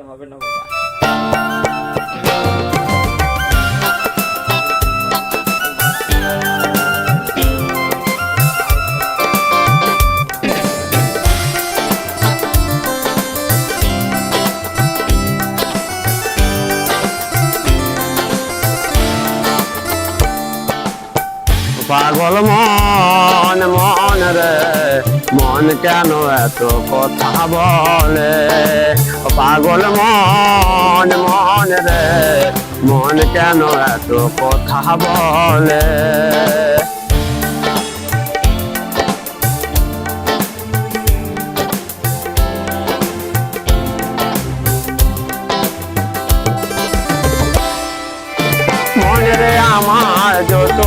হবে না বাবা। পাগল মন মন রে মন কেন এত কথা বলে পাগল মন মন রে মন কেন এত কথা বলে মনে রে আমার যত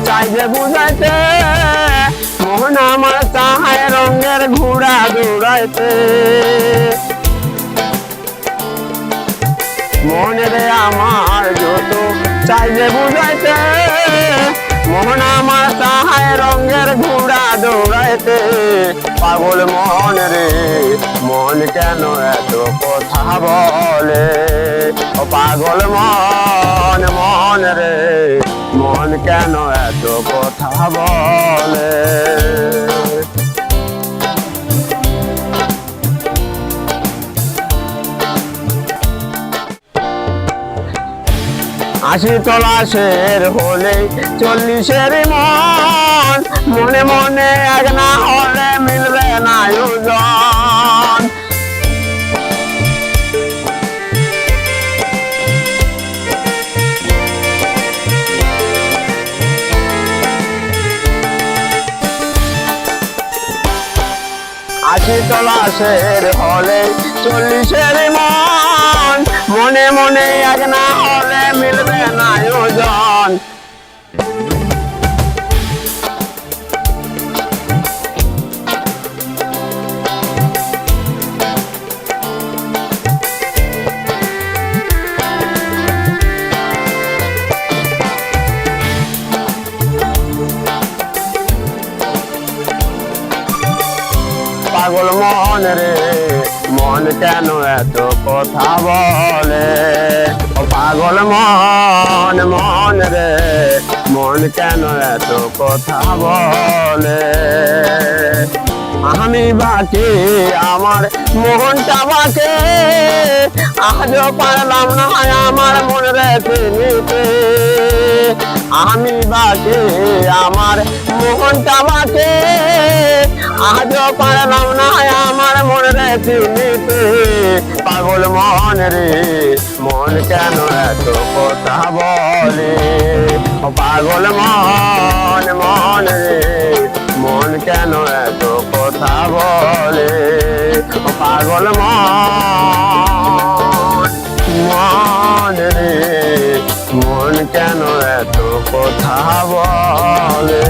চাইবে বুঝাইতে মন আমার চাহায় রঙের ঘোড়া দৌড়াইতে মনে রে আমার যত চাইবে বুঝাইতে মন আমার চাহায় রঙের ঘোড়া দৌড়াইতে পাগল মন রে মন কেন এত কথা বলে ও পাগল মন মন রে মন কেন এত কথা বলে আশি তলাশের হলে 40-এর মন মনে মনে এক না হলে মিলবে না ওজন আশি তলাশের হলে 40-এর মন মনে মনে এক না হলে মিলবে না ওজন পাগল মন রে মন কেন এত কথা বলে ও পাগল মন মন রে মন কেন এত কথা বলে আমি বাকি আমার মনটা বাকি আজও পারলাম না আমার মন রেখে নিতে আমি বাকি আমার মনটা বাকি আজও পারলাম না আমার মন রেখে নিতে পাগল মন রে মন কেন এত কথা বলে ও পাগল মন মন রে মন কেন এত কথা বলে ও পাগল মন মন রে মন কেন এত কথা বলে